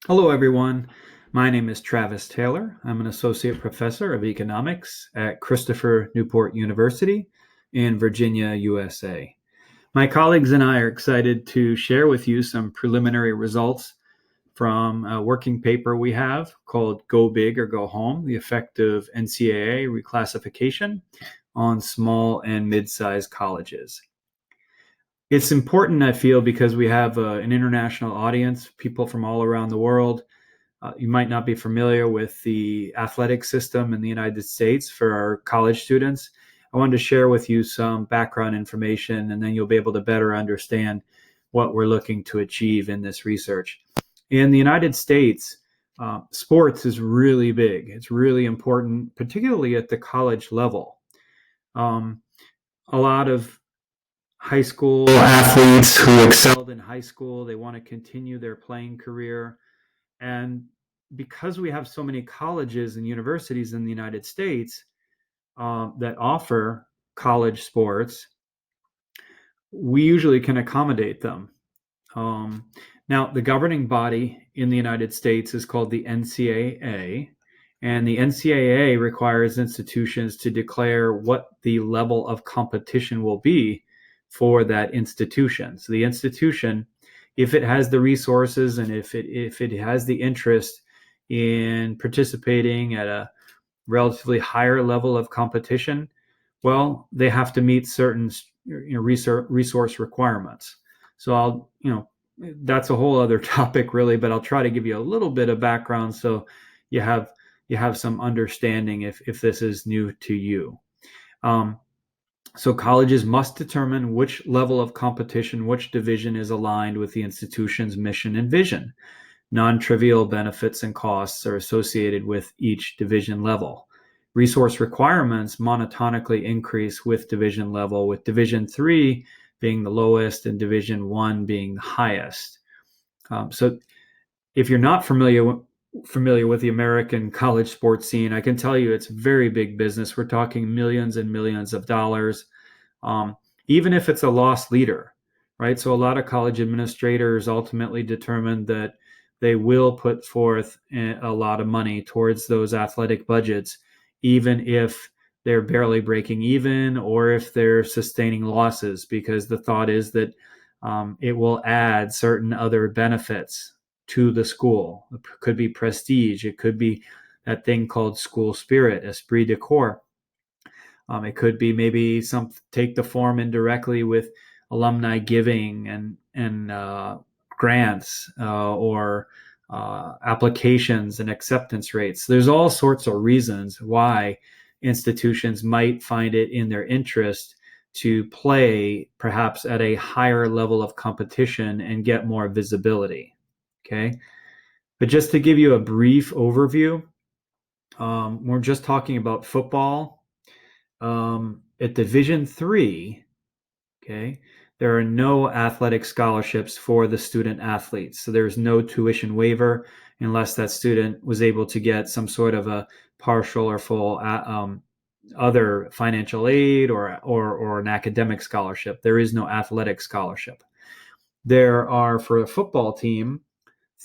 Hello, everyone. My name is Travis Taylor. I'm an associate professor of economics at Christopher Newport University in Virginia, USA. My colleagues and I are excited to share with you some preliminary results from a working paper we have called Go Big or Go Home, the effect of NCAA reclassification on small and mid-sized colleges. It's important, I feel, because we have an international audience, people from all around the world. You might not be familiar with the athletic system in the United States for our college students. I wanted to share with you some background information, and then you'll be able to better understand what we're looking to achieve in this research. In the United States, sports is really big. It's really important, particularly at the college level. A lot of high school athletes who excelled in high school, they want to continue their playing career. And because we have so many colleges and universities in the United States that offer college sports, we usually can accommodate them. Now, the governing body in the United States is called the NCAA, and the NCAA requires institutions to declare what the level of competition will be for that institution. So the institution, if it has the resources and if it has the interest in participating at a relatively higher level of competition, well, they have to meet certain resource requirements. So that's a whole other topic really, but I'll try to give you a little bit of background so you have some understanding if this is new to you. So colleges must determine which level of competition, which division is aligned with the institution's mission and vision. Non-trivial benefits and costs are associated with each division level. Resource requirements monotonically increase with division level, with Division 3 being the lowest and Division 1 being the highest. So if you're not familiar with the American college sports scene, I can tell you it's very big business. We're talking millions and millions of dollars, even if it's a loss leader, right? So a lot of college administrators ultimately determine that they will put forth a lot of money towards those athletic budgets, even if they're barely breaking even or if they're sustaining losses, because the thought is that it will add certain other benefits to the school. It could be prestige. It could be that thing called school spirit, esprit de corps. It could be maybe take the form indirectly with alumni giving and grants or applications and acceptance rates. There's all sorts of reasons why institutions might find it in their interest to play perhaps at a higher level of competition and get more visibility. Okay. But just to give you a brief overview, we're just talking about football. At Division 3, okay, there are no athletic scholarships for the student athletes. So there's no tuition waiver unless that student was able to get some sort of a partial or full other financial aid or an academic scholarship. There is no athletic scholarship. There are, for a football team,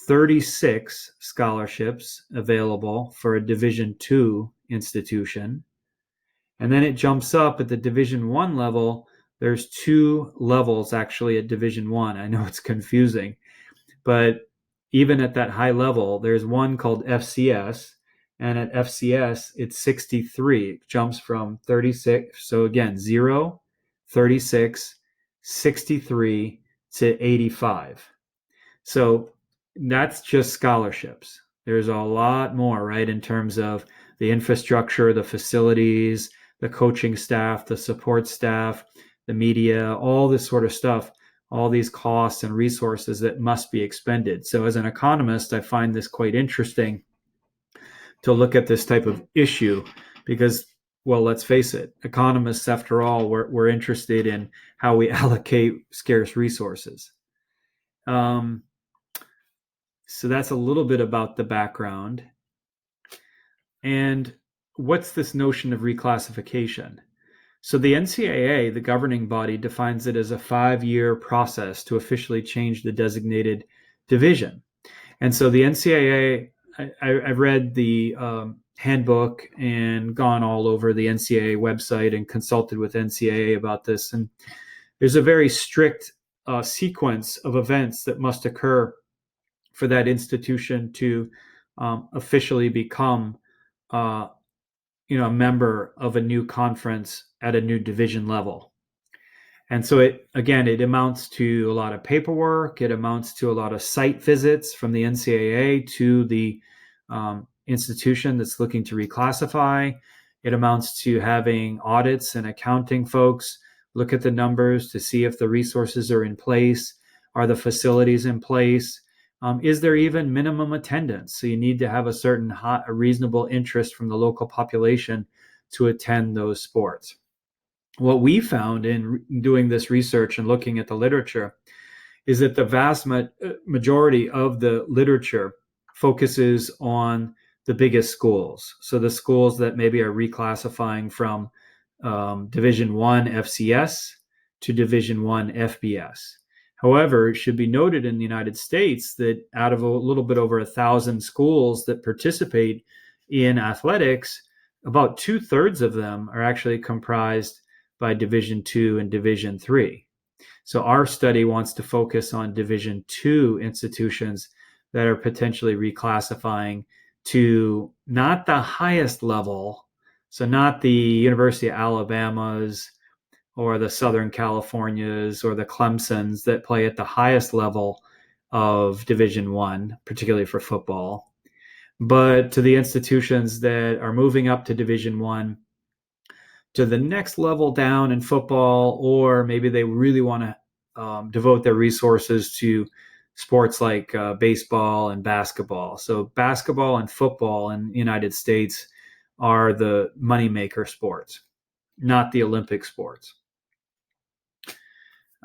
36 scholarships available for a Division 2 institution. And then it jumps up at the Division 1 level. There's two levels actually at Division 1. I know it's confusing, but even at that high level, there's one called FCS, and at FCS, it's 63. It jumps from 36. So again, 0, 36, 63 to 85. So that's just scholarships. There's a lot more, right, in terms of the infrastructure, the facilities, the coaching staff, the support staff, the media, all this sort of stuff, all these costs and resources that must be expended. So as an economist, I find this quite interesting to look at this type of issue because, well, let's face it, economists, after all, we're interested in how we allocate scarce resources. So that's a little bit about the background. And what's this notion of reclassification? So the NCAA, the governing body, defines it as a 5-year process to officially change the designated division. And so the NCAA, I've read the handbook and gone all over the NCAA website and consulted with NCAA about this. And there's a very strict sequence of events that must occur for that institution to officially become, a member of a new conference at a new division level. And so it amounts to a lot of paperwork. It amounts to a lot of site visits from the NCAA to the institution that's looking to reclassify. It amounts to having audits and accounting folks look at the numbers to see if the resources are in place. Are the facilities in place? Is there even minimum attendance? So you need to have a reasonable interest from the local population to attend those sports. What we found in doing this research and looking at the literature is that the vast majority of the literature focuses on the biggest schools. So the schools that maybe are reclassifying from Division I FCS to Division I FBS. However, it should be noted in the United States that out of a little bit over 1,000 schools that participate in athletics, about 2/3 of them are actually comprised by Division II and Division III. So our study wants to focus on Division II institutions that are potentially reclassifying to not the highest level, so not the University of Alabama's or the Southern Californias or the Clemsons that play at the highest level of Division I, particularly for football, but to the institutions that are moving up to Division I, to the next level down in football, or maybe they really want to devote their resources to sports like baseball and basketball. So basketball and football in the United States are the moneymaker sports, not the Olympic sports.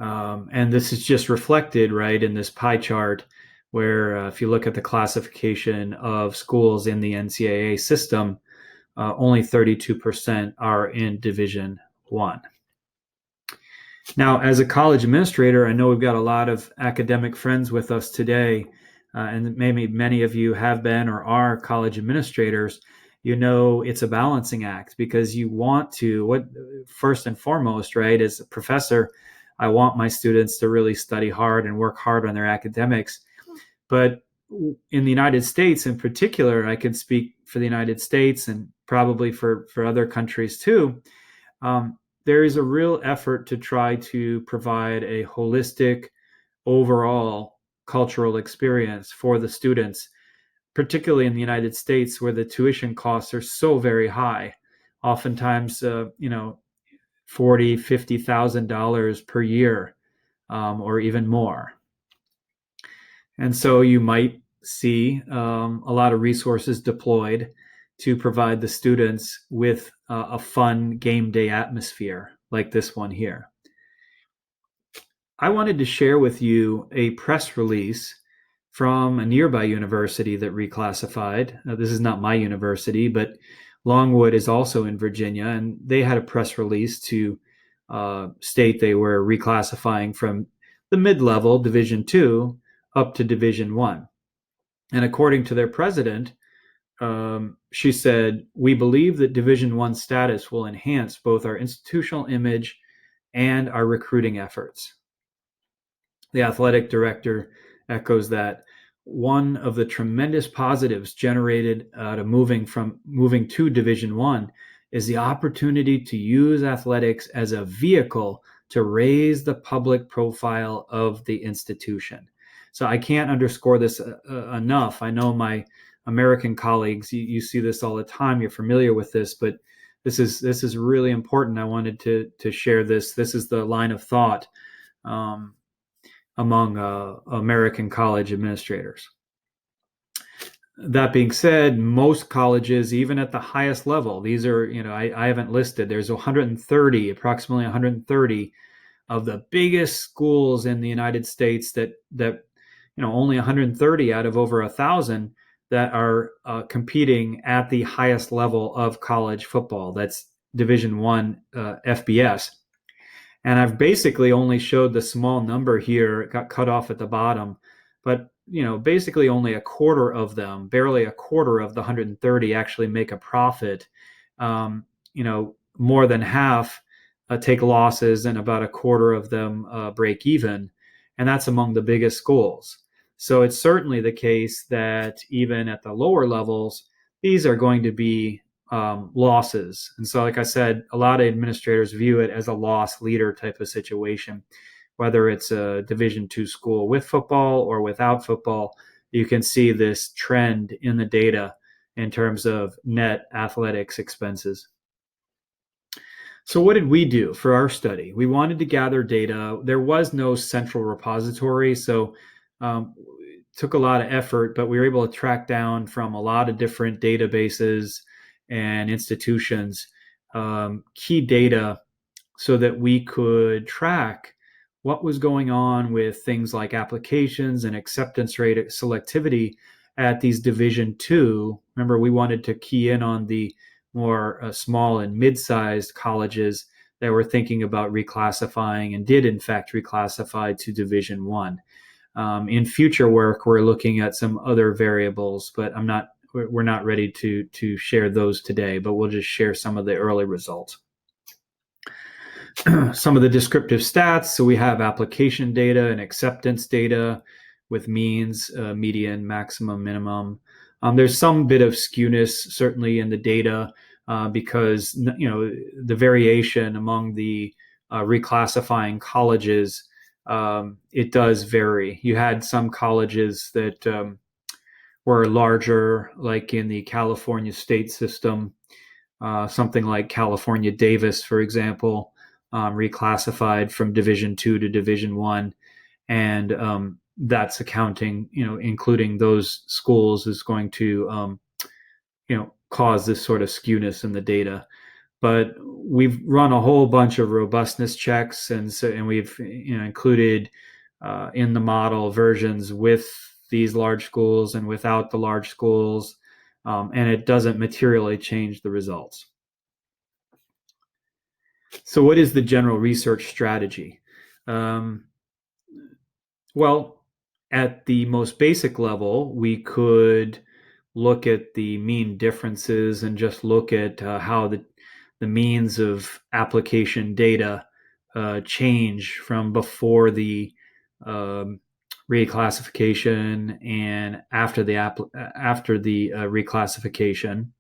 And this is just reflected right in this pie chart where if you look at the classification of schools in the NCAA system, only 32% are in Division I. Now, as a college administrator, I know we've got a lot of academic friends with us today, and maybe many of you have been or are college administrators. You know it's a balancing act because you want to, first and foremost, right, as a professor, I want my students to really study hard and work hard on their academics. But in the United States in particular, I can speak for the United States and probably for other countries too, there is a real effort to try to provide a holistic overall cultural experience for the students, particularly in the United States where the tuition costs are so very high, oftentimes, $40,000, $50,000 per year, or even more. And so you might see a lot of resources deployed to provide the students with a fun game day atmosphere like this one here. I wanted to share with you a press release from a nearby university that reclassified. Now, this is not my university, but Longwood is also in Virginia, and they had a press release to state they were reclassifying from the mid-level Division II up to Division I. And according to their president, she said, "We believe that Division I status will enhance both our institutional image and our recruiting efforts." The athletic director echoes that. One of the tremendous positives generated out of moving to Division I is the opportunity to use athletics as a vehicle to raise the public profile of the institution. So I can't underscore this enough. I know my American colleagues, you see this all the time. You're familiar with this, but this is really important. I wanted to share this. This is the line of thought among American college administrators. That being said, most colleges, even at the highest level, these are, I haven't listed, there's approximately 130 of the biggest schools in the United States that only 130 out of over 1,000 that are competing at the highest level of college football. That's Division I FBS. And I've basically only showed the small number here. It got cut off at the bottom. But basically only a quarter of them, barely a quarter of the 130 actually make a profit. More than half take losses, and about a quarter of them break even. And that's among the biggest schools. So it's certainly the case that even at the lower levels, these are going to be losses. And so, like I said, a lot of administrators view it as a loss leader type of situation. Whether it's a Division II school with football or without football, you can see this trend in the data in terms of net athletics expenses. So what did we do for our study? We wanted to gather data. There was no central repository, so it took a lot of effort, but we were able to track down from a lot of different databases and institutions key data so that we could track what was going on with things like applications and acceptance rate selectivity at these Division II. Remember, we wanted to key in on the more small and mid-sized colleges that were thinking about reclassifying and did in fact reclassify to Division I. In future work, we're looking at some other variables, but we're not ready to share those today, but we'll just share some of the early results. Some of the descriptive stats. So we have application data and acceptance data with means, median, maximum, minimum. There's some bit of skewness certainly in the data because the variation among the reclassifying colleges, it does vary. You had some colleges that were larger, like in the California state system, something like California Davis, for example, reclassified from Division II to Division I, and that's accounting, including those schools, is going to, cause this sort of skewness in the data. But we've run a whole bunch of robustness checks, and we've included in the model versions with these large schools and without the large schools, and it doesn't materially change the results. So what is the general research strategy? Well, at the most basic level, we could look at the mean differences and just look at how the means of application data change from before the reclassification and after the reclassification.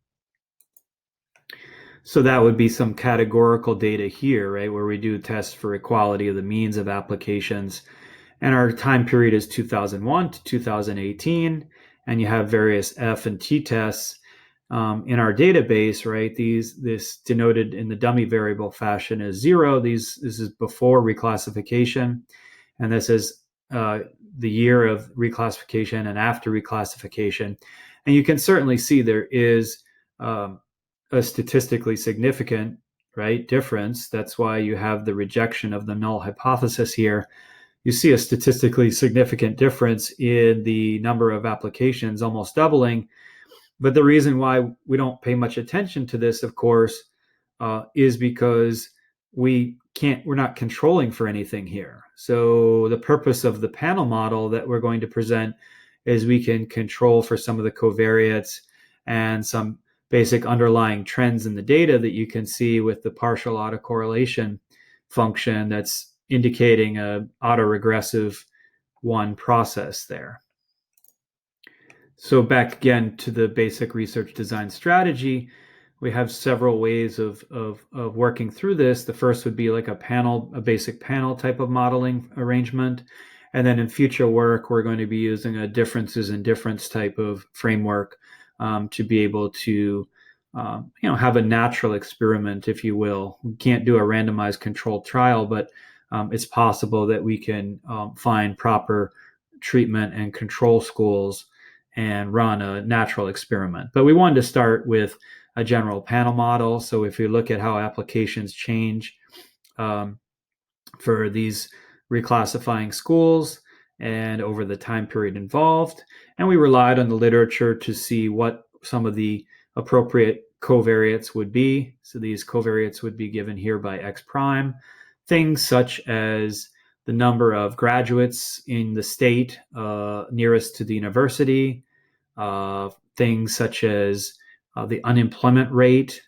So that would be some categorical data here, right, where we do tests for equality of the means of applications. And our time period is 2001 to 2018, and you have various F and T tests in our database, right? This denoted in the dummy variable fashion as 0. This is before reclassification, and this is the year of reclassification and after reclassification. And you can certainly see there is a statistically significant, right, difference. That's why you have the rejection of the null hypothesis here. You see a statistically significant difference in the number of applications, almost doubling. But the reason why we don't pay much attention to this, of course, is because we're not controlling for anything here. So the purpose of the panel model that we're going to present is we can control for some of the covariates and some basic underlying trends in the data that you can see with the partial autocorrelation function that's indicating a autoregressive one process there. So back again to the basic research design strategy, we have several ways of working through this. The first would be like a basic panel type of modeling arrangement. And then in future work, we're going to be using a differences in difference type of framework to be able to have a natural experiment, if you will. We can't do a randomized controlled trial, but it's possible that we can find proper treatment and control schools and run a natural experiment. But we wanted to start with a general panel model. So if you look at how applications change for these reclassifying schools and over the time period involved, and we relied on the literature to see what some of the appropriate covariates would be. So these covariates would be given here by X prime. Things such as the number of graduates in the state nearest to the university, things such as the unemployment rate.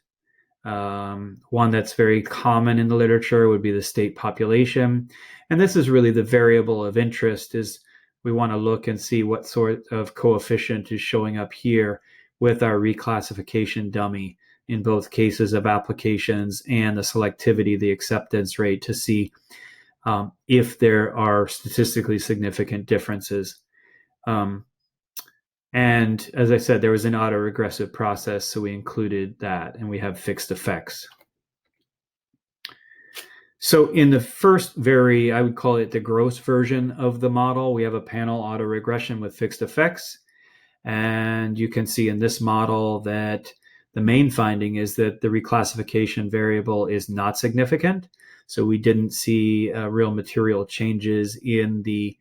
One that's very common in the literature would be the state population. And this is really the variable of interest, is we want to look and see what sort of coefficient is showing up here with our reclassification dummy in both cases of applications and the selectivity, the acceptance rate, to see if there are statistically significant differences. And as I said, there was an autoregressive process, so we included that, and we have fixed effects. So in the first I would call it the gross version of the model, we have a panel autoregression with fixed effects. And you can see in this model that the main finding is that the reclassification variable is not significant. So we didn't see real material changes in the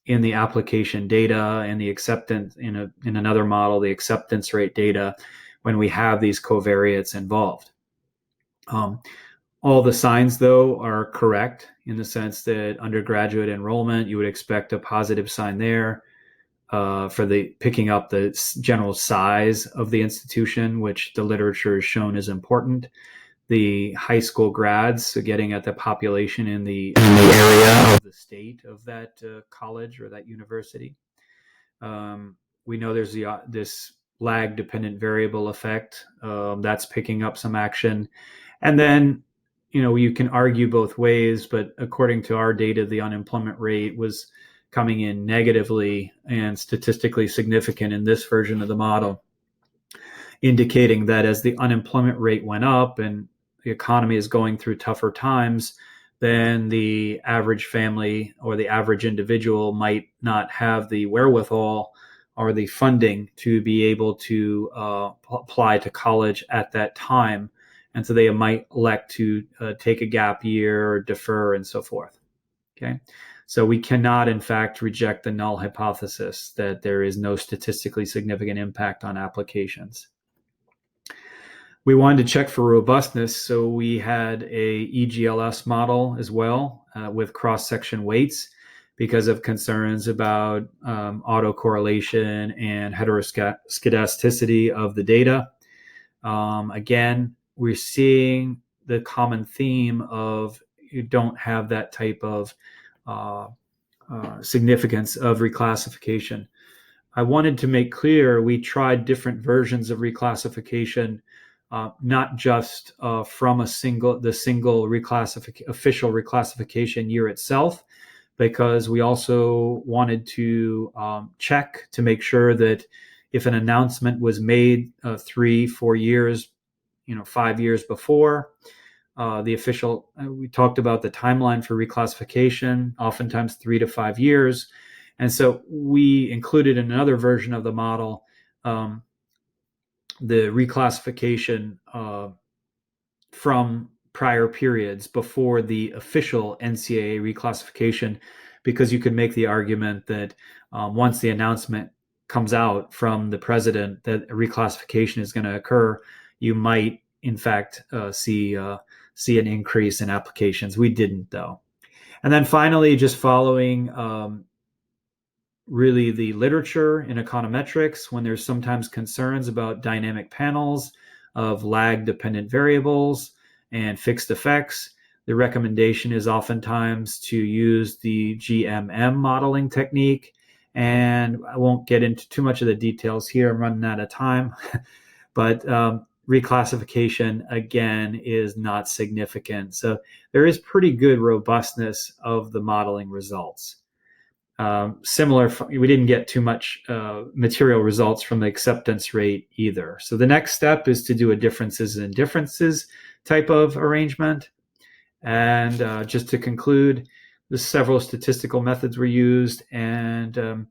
application data and the acceptance in another model, the acceptance rate data, when we have these covariates involved. All the signs, though, are correct in the sense that undergraduate enrollment, you would expect a positive sign there for picking up the general size of the institution, which the literature has shown is important. The high school grads, so getting at the population in the area of the state of that college or that university. We know there's this lag-dependent variable effect that's picking up some action. And then, you can argue both ways, but according to our data, the unemployment rate was coming in negatively and statistically significant in this version of the model, indicating that as the unemployment rate went up and the economy is going through tougher times, then the average family or the average individual might not have the wherewithal or the funding to be able to apply to college at that time. And so they might elect to take a gap year or defer and so forth. Okay. So we cannot, in fact, reject the null hypothesis that there is no statistically significant impact on applications. We wanted to check for robustness, so we had a EGLS model as well with cross-section weights because of concerns about autocorrelation and heteroscedasticity of the data. Again, we're seeing the common theme of you don't have that type of significance of reclassification. I wanted to make clear we tried different versions of reclassification, not just from the single official reclassification year itself, because we also wanted to check to make sure that if an announcement was made 3-4 years, 5 years before the official, we talked about the timeline for reclassification, oftentimes 3 to 5 years. And so we included in another version of the model the reclassification from prior periods before the official NCAA reclassification, because you could make the argument that once the announcement comes out from the president that a reclassification is going to occur, you might, in fact, see an increase in applications. We didn't, though. And then finally, just following really the literature in econometrics, when there's sometimes concerns about dynamic panels of lag-dependent variables and fixed effects, the recommendation is oftentimes to use the GMM modeling technique. And I won't get into too much of the details here. I'm running out of time. But reclassification, again, is not significant. So there is pretty good robustness of the modeling results. Similar, we didn't get too much material results from the acceptance rate either. So the next step is to do a differences in differences type of arrangement. And just to conclude, the several statistical methods were used, and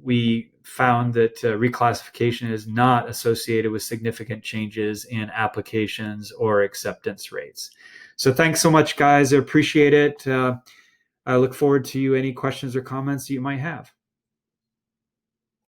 we found that reclassification is not associated with significant changes in applications or acceptance rates. So thanks so much, guys. I appreciate it. I look forward to any questions or comments you might have.